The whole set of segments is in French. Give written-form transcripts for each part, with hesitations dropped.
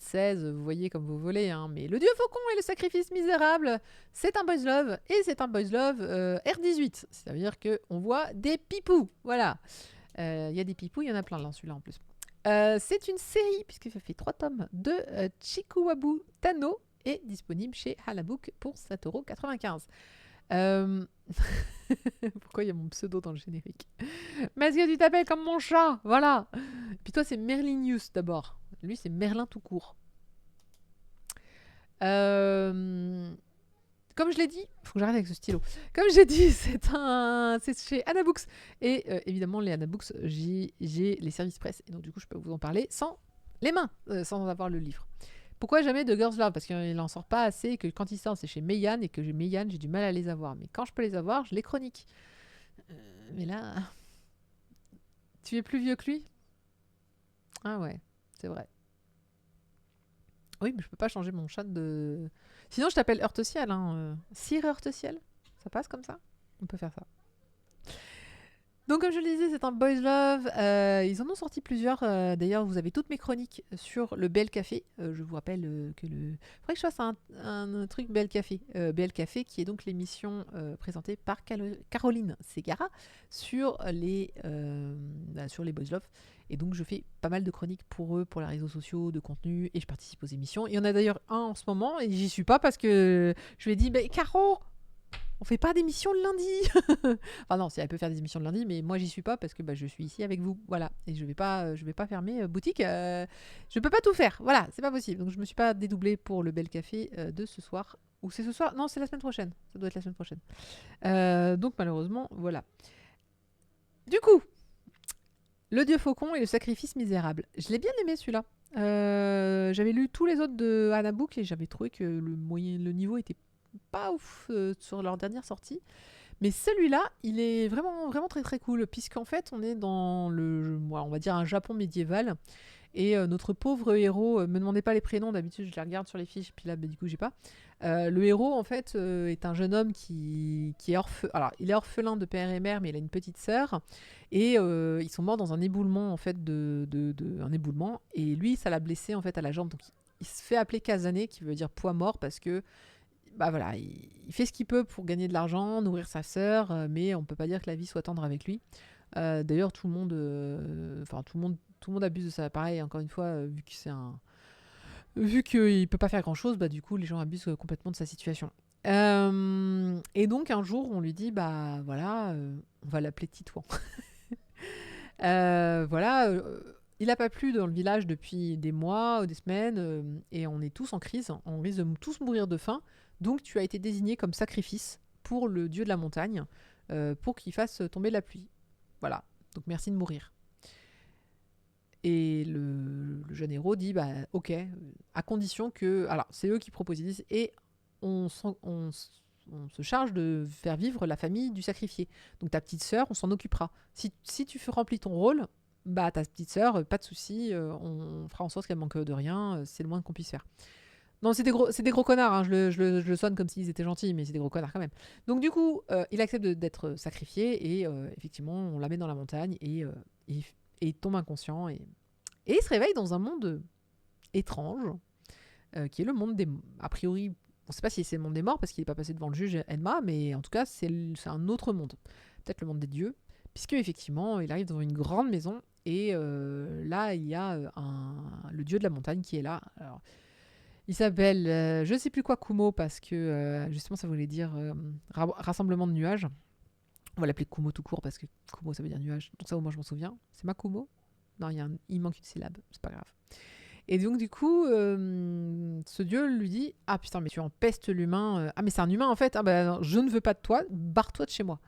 16, vous voyez comme vous voulez, hein, mais Le Dieu Faucon et le Sacrifice Misérable, c'est un boys love, et c'est un boys love R18, c'est-à-dire qu'on voit des pipous, voilà. Il y a des pipous, il y en a plein là, celui-là en plus. C'est une série, puisque ça fait 3 tomes, de Chikuwabu Tano, et disponible chez Halabook pour 7,95 €. Pourquoi il y a mon pseudo dans le générique? Parce que tu t'appelles comme mon chat, voilà. Puis toi, c'est Merlinius d'abord. Lui, c'est Merlin tout court. Comme je l'ai dit, faut que j'arrête avec ce stylo. Comme j'ai dit, c'est chez Anabooks. Et évidemment, les Anabooks, j'ai les services presse. Et donc, du coup, je peux vous en parler sans les mains, sans avoir le livre. Pourquoi jamais de Girls Love? Parce qu'il n'en sort pas assez, et que quand il sort, c'est chez Meian, et que Meian, j'ai du mal à les avoir. Mais quand je peux les avoir, je les chronique. Mais là, tu es plus vieux que lui? Ah ouais, c'est vrai. Oui, mais je peux pas changer mon chat de... Sinon, je t'appelle Heurteciel. Hein. Sire Heurteciel, ça passe comme ça? On peut faire ça. Donc, comme je le disais, c'est un boys love. Ils en ont sorti plusieurs. D'ailleurs, vous avez toutes mes chroniques sur le Bel Café. Je vous rappelle que le... faudrait que je fasse un truc Bel Café. Bel Café, qui est donc l'émission présentée par Caroline Segara sur les boys love. Et donc, je fais pas mal de chroniques pour eux, pour les réseaux sociaux, de contenu, et je participe aux émissions. Il y en a d'ailleurs un en ce moment, et j'y suis pas parce que je lui ai dit, mais Caro, on fait pas d'émission le lundi. Enfin non, si elle peut faire des émissions le lundi, mais moi j'y suis pas parce que je suis ici avec vous, voilà. Et je vais pas fermer boutique. Je peux pas tout faire, voilà, c'est pas possible. Donc je me suis pas dédoublée pour le Bel Café de ce soir. Ou c'est ce soir? Non, c'est la semaine prochaine. Ça doit être la semaine prochaine. Donc malheureusement, voilà. Du coup, Le Dieu Faucon et le Sacrifice Misérable. Je l'ai bien aimé celui-là. J'avais lu tous les autres de Hanabook et j'avais trouvé que le niveau était pas ouf sur leur dernière sortie. Mais celui-là, il est vraiment, vraiment très très cool, puisqu'en fait, on est dans on va dire un Japon médiéval. Et notre pauvre héros, me demandez pas les prénoms, d'habitude je les regarde sur les fiches, puis là, du coup, j'ai pas. Le héros, en fait, est un jeune homme qui est orphelin. Alors, il est orphelin de père et mère, mais il a une petite sœur. Et ils sont morts dans un éboulement, en fait, un éboulement. Et lui, ça l'a blessé, en fait, à la jambe. Donc, il se fait appeler Kazane, qui veut dire poids mort, parce que bah voilà, il fait ce qu'il peut pour gagner de l'argent, nourrir sa sœur, mais on peut pas dire que la vie soit tendre avec lui. D'ailleurs, tout le monde abuse de ça. Pareil, encore une fois, vu qu'il peut pas faire grand chose, bah du coup, les gens abusent complètement de sa situation. Et donc un jour, on lui dit, bah voilà, on va l'appeler Titouan. Voilà. Il n'a pas plu dans le village depuis des mois ou des semaines, et on est tous en crise. On risque de tous mourir de faim. Donc tu as été désigné comme sacrifice pour le dieu de la montagne, pour qu'il fasse tomber la pluie. Voilà. Donc merci de mourir. Et le jeune héros dit, bah ok, à condition que... Alors c'est eux qui proposent, ils disent, et on se charge de faire vivre la famille du sacrifié. Donc ta petite sœur, on s'en occupera. Si tu remplis ton rôle, bah ta petite sœur, pas de souci, on fera en sorte qu'elle manque de rien, c'est le moins qu'on puisse faire. Non, c'est des gros connards, hein, je le sonne comme s'ils étaient gentils, mais c'est des gros connards quand même. Donc du coup, il accepte d'être sacrifié, et effectivement, on la met dans la montagne, et il tombe inconscient, et il se réveille dans un monde étrange, qui est le monde des... A priori, on ne sait pas si c'est le monde des morts, parce qu'il n'est pas passé devant le juge Enma, mais en tout cas, c'est un autre monde. Peut-être le monde des dieux, puisque effectivement, il arrive dans une grande maison, et là, il y a le dieu de la montagne qui est là. Alors, il s'appelle, je ne sais plus quoi, Kumo, parce que justement, ça voulait dire rassemblement de nuages. On va l'appeler Kumo tout court, parce que Kumo, ça veut dire nuage. Donc ça, au moins, je m'en souviens. C'est Makumo? Non, il manque une syllabe, c'est pas grave. Et donc, du coup, ce dieu lui dit, ah putain, mais tu empestes l'humain. Ah, mais c'est un humain en fait. Ah, bah non, je ne veux pas de toi, barre-toi de chez moi.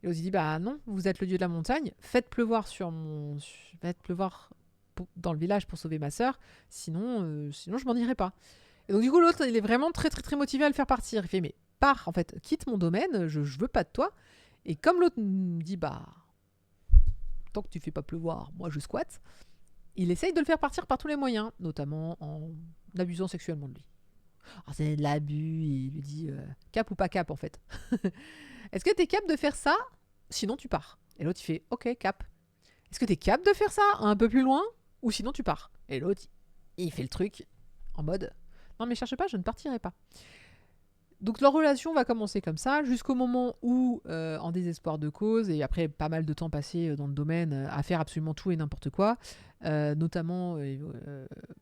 Et l'autre dit, bah non, vous êtes le dieu de la montagne, faites pleuvoir dans le village pour sauver ma sœur, sinon je m'en irai pas. Et donc, du coup, l'autre, il est vraiment très, très, très motivé à le faire partir. Il fait, mais pars, en fait, quitte mon domaine, je veux pas de toi. Et comme l'autre me dit, bah, tant que tu fais pas pleuvoir, moi je squatte. Il essaye de le faire partir par tous les moyens, notamment en abusant sexuellement de lui. Alors c'est de l'abus, il lui dit cap ou pas cap en fait. Est-ce que t'es cap de faire ça? Sinon tu pars. Et l'autre il fait ok cap. Est-ce que t'es cap de faire ça un peu plus loin? Ou sinon tu pars. Et l'autre il fait le truc en mode non mais cherche pas, je ne partirai pas. Donc leur relation va commencer comme ça, jusqu'au moment où, en désespoir de cause, et après pas mal de temps passé dans le domaine à faire absolument tout et n'importe quoi, notamment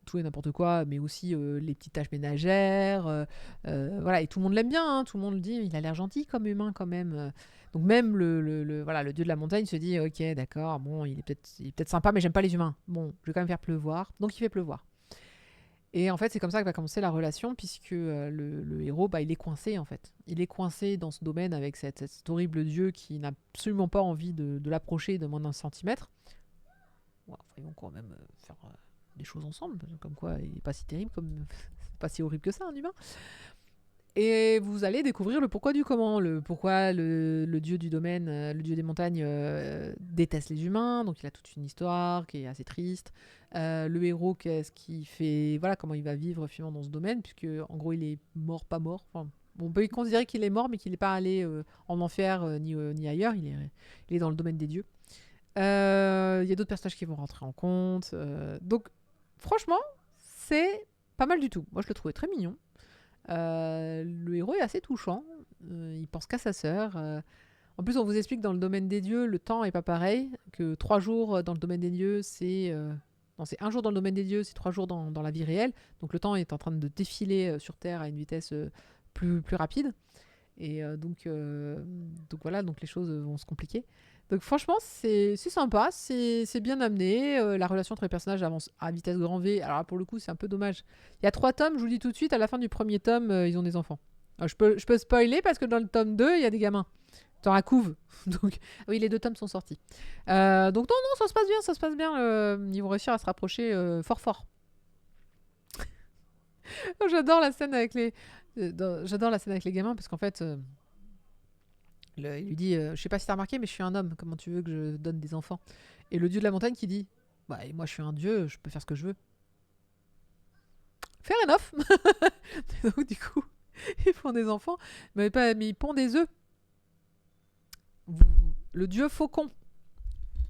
tout et n'importe quoi, mais aussi les petites tâches ménagères, voilà, et tout le monde l'aime bien, hein, tout le monde le dit, il a l'air gentil comme humain quand même. Donc même voilà, le dieu de la montagne se dit, ok, d'accord, bon, il est peut-être sympa, mais j'aime pas les humains. Bon, je vais quand même faire pleuvoir, donc il fait pleuvoir. Et en fait, c'est comme ça que va commencer la relation, puisque le héros, il est coincé, en fait. Il est coincé dans ce domaine avec cet horrible dieu qui n'a absolument pas envie de l'approcher de moins d'un centimètre. Bon, enfin, ils vont quand même faire des choses ensemble, comme quoi il n'est pas si terrible, c'est pas si horrible que ça, un humain. Et vous allez découvrir le pourquoi du comment, le pourquoi le dieu du domaine, le dieu des montagnes déteste les humains, donc il a toute une histoire qui est assez triste. Le héros, qu'est-ce qu'il fait, voilà comment il va vivre finalement dans ce domaine, puisque en gros il est mort, pas mort. Enfin, on peut considérer qu'il est mort, mais qu'il n'est pas allé en enfer ni ailleurs, il est dans le domaine des dieux. Il y a d'autres personnages qui vont rentrer en compte. Donc franchement, c'est pas mal du tout. Moi je le trouvais très mignon. Le héros est assez touchant. Il pense qu'à sa sœur. En plus, on vous explique que dans le domaine des dieux, le temps est pas pareil. Que 3 jours dans le domaine des dieux, c'est. Non, c'est 1 jour dans le domaine des dieux, c'est 3 jours dans la vie réelle. Donc le temps est en train de défiler sur Terre à une vitesse plus rapide. Et donc voilà, donc les choses vont se compliquer. Donc franchement, c'est sympa, c'est bien amené. La relation entre les personnages avance à vitesse grand V. Alors là, pour le coup, c'est un peu dommage. Il y a 3 tomes, je vous le dis tout de suite, à la fin du premier tome, ils ont des enfants. Alors, je peux spoiler parce que dans le tome 2, il y a des gamins. Dans la couve. Donc, oui, les 2 tomes sont sortis. Donc non, non, ça se passe bien, ça se passe bien. Ils vont réussir à se rapprocher fort. J'adore la scène avec les... J'adore la scène avec les gamins parce qu'en fait... il lui dit je sais pas si t'as remarqué, mais je suis un homme. Comment tu veux que je donne des enfants? Et le dieu de la montagne qui dit bah, et moi je suis un dieu, je peux faire ce que je veux. Fair enough. Donc, du coup, ils font des enfants, mais ils pondent des œufs. Le dieu faucon.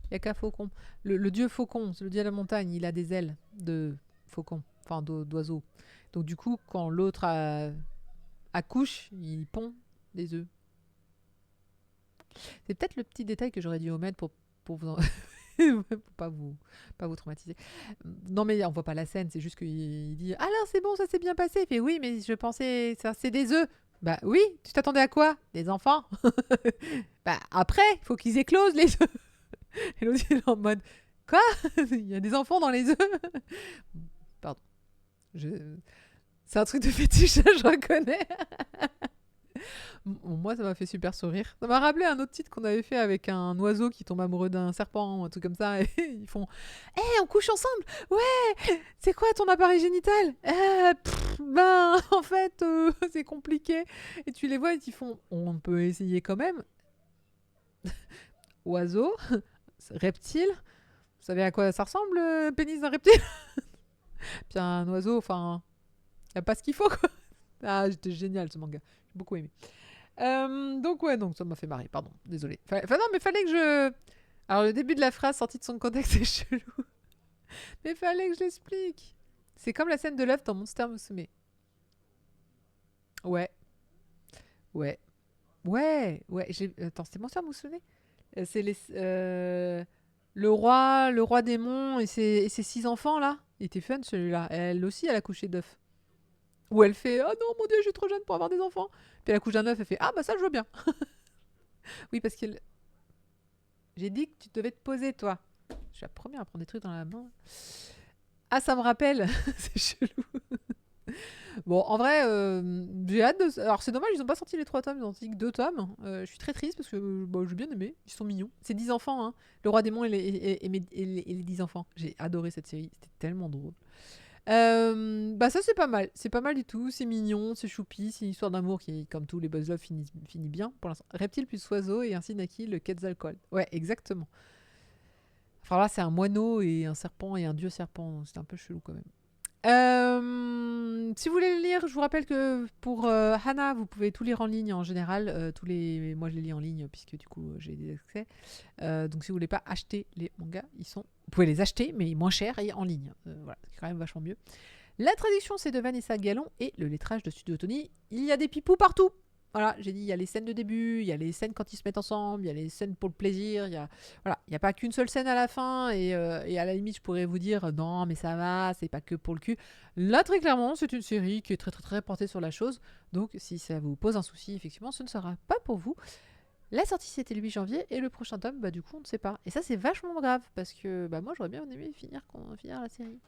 Il n'y a qu'un faucon. Le dieu faucon, c'est le dieu de la montagne, il a des ailes de faucon, enfin d'oiseau. Donc, du coup, quand l'autre accouche, il pond des œufs. C'est peut-être le petit détail que j'aurais dû omettre pour vous pour pas vous traumatiser. Non mais on voit pas la scène, c'est juste qu'il dit alors c'est bon, ça s'est bien passé. Il fait oui mais je pensais ça c'est des œufs. Bah oui, tu t'attendais à quoi? Des enfants? Bah après, il faut qu'ils éclosent les œufs. Et l'autre il est en mode quoi? Il y a des enfants dans les œufs? Pardon. C'est un truc de fétiche, je reconnais. Moi, ça m'a fait super sourire. Ça m'a rappelé un autre titre qu'on avait fait avec un oiseau qui tombe amoureux d'un serpent ou un truc comme ça. Et ils font hé, on couche ensemble. Ouais, c'est quoi ton appareil génital? Ben, en fait, c'est compliqué. Et tu les vois et ils font on peut essayer quand même. Oiseau, reptile. Vous savez à quoi ça ressemble, le pénis d'un reptile? Puis un oiseau, enfin, y a pas ce qu'il faut, quoi. Ah, c'était génial ce manga. J'ai beaucoup aimé. Donc ouais, donc ça m'a fait marrer, pardon, désolé. Enfin non, mais fallait que je... Alors le début de la phrase sorti de son contexte c'est chelou. Mais fallait que je l'explique. C'est comme la scène de l'œuf dans Monster Musume. Ouais, ouais, ouais. Attends, c'était Monster Musume. C'est le roi démon et ses 6 enfants là. Il était fun celui-là. Elle aussi, elle a couché d'œufs. Où elle fait oh non mon dieu je suis trop jeune pour avoir des enfants. Puis elle accouche d'un œuf, elle fait ah bah ça je vois bien. Oui parce que j'ai dit que tu devais te poser toi. Je suis la première à prendre des trucs dans la main. Ah ça me rappelle, c'est chelou. Bon en vrai j'ai hâte de... Alors c'est dommage ils ont pas sorti les 3 tomes, ils ont sorti que 2 tomes. Je suis très triste parce que j'ai bien aimé, ils sont mignons. C'est 10 enfants hein. Le roi démon et les 10 enfants. J'ai adoré cette série, c'était tellement drôle. Bah ça c'est pas mal du tout, c'est mignon, c'est choupi, c'est une histoire d'amour qui, comme tous les buzz love, finit bien pour l'instant. Reptile plus oiseau et ainsi naquit le Quetzalcoatl. Ouais, exactement. Enfin là c'est un moineau et un serpent et un dieu serpent, c'est un peu chelou quand même. Si vous voulez le lire, je vous rappelle que pour Hana, vous pouvez tout lire en ligne en général. Moi, je les lis en ligne puisque du coup, j'ai des accès. Donc, si vous voulez pas acheter les mangas, vous pouvez les acheter, mais moins cher et en ligne. Voilà, c'est quand même vachement mieux. La traduction, c'est de Vanessa Gallon et le lettrage de Studio Tony. Il y a des pipous partout. Voilà, j'ai dit, il y a les scènes de début, il y a les scènes quand ils se mettent ensemble, il y a les scènes pour le plaisir, il y a voilà, il y a pas qu'une seule scène à la fin et à la limite, je pourrais vous dire non, mais ça va, c'est pas que pour le cul. Là, très clairement, c'est une série qui est très très très portée sur la chose. Donc, si ça vous pose un souci, effectivement, ce ne sera pas pour vous. La sortie, c'était le 8 janvier et le prochain tome, bah du coup, on ne sait pas. Et ça, c'est vachement grave parce que bah moi, j'aurais bien aimé finir la série.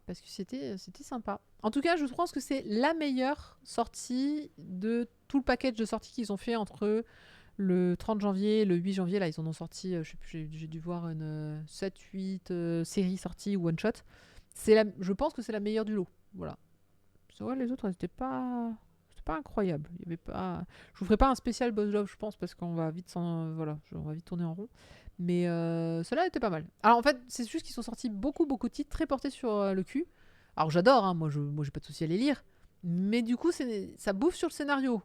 Parce que c'était sympa. En tout cas, je pense que c'est la meilleure sortie de tout le package de sorties qu'ils ont fait entre le 30 janvier et le 8 janvier. Là, ils en ont sorti, je sais plus, j'ai dû voir une 7-8 séries sorties ou one-shot. Je pense que c'est la meilleure du lot. Voilà. C'est vrai, les autres, elles n'étaient pas... C'était pas incroyable. Il y avait pas... Je vous ferai pas un spécial Buzz Love, je pense, parce qu'on va vite voilà, on va vite tourner en rond. Mais cela était pas mal. Alors en fait, c'est juste qu'ils sont sortis beaucoup de titres très portés sur le cul. Alors j'adore, hein, moi j'ai pas de souci à les lire. Mais du coup, ça bouffe sur le scénario.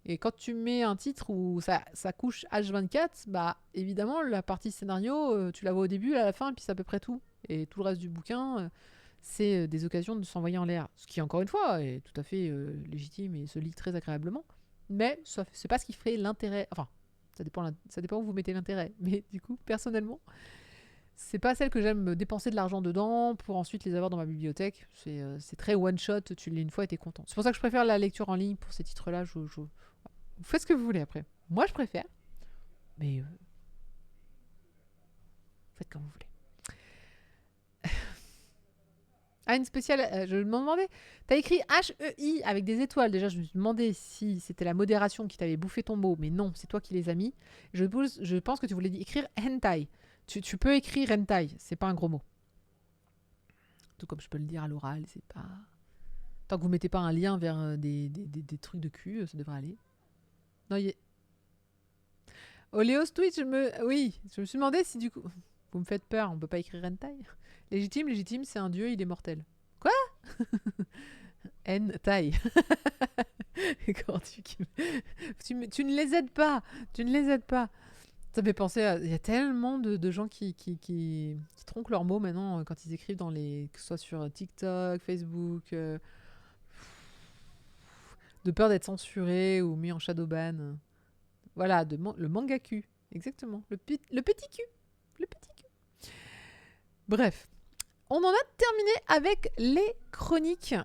Et quand tu mets un titre où ça couche H24, bah évidemment, la partie scénario, tu la vois au début, à la fin, et puis c'est à peu près tout. Et tout le reste du bouquin, c'est des occasions de s'envoyer en l'air. Ce qui, encore une fois, est tout à fait légitime et se lit très agréablement. Mais c'est pas ce qui ferait l'intérêt. Enfin, ça dépend où vous mettez l'intérêt. Mais du coup, personnellement, c'est pas celle que j'aime me dépenser de l'argent dedans pour ensuite les avoir dans ma bibliothèque. C'est très one shot, tu le lis une fois et t'es content. C'est pour ça que je préfère la lecture en ligne pour ces titres-là. Vous faites ce que vous voulez après. Moi, je préfère. Mais faites comme vous voulez. Ah, une spéciale, je me demandais, t'as écrit H-E-I avec des étoiles. Déjà, je me suis demandé si c'était la modération qui t'avait bouffé ton mot, mais non, c'est toi qui les as mis. Je pense que tu voulais écrire hentai. Tu peux écrire hentai, c'est pas un gros mot. Tout comme je peux le dire à l'oral, c'est pas... Tant que vous mettez pas un lien vers des trucs de cul, ça devrait aller. Non, Oléos Twitch, oui, je me suis demandé si du coup... Vous me faites peur, on peut pas écrire hentai. Légitime, c'est un dieu, il est mortel. Quoi? Hentai. Comment tu ne les aides pas. Tu ne les aides pas. Ça me fait penser à... Il y a tellement de gens qui tronquent leurs mots maintenant quand ils écrivent que ce soit sur TikTok, Facebook, de peur d'être censurés ou mis en shadowban. Voilà, le mangaku. Exactement. Le petit cul. Le petit cul. Bref. On en a terminé avec les chroniques.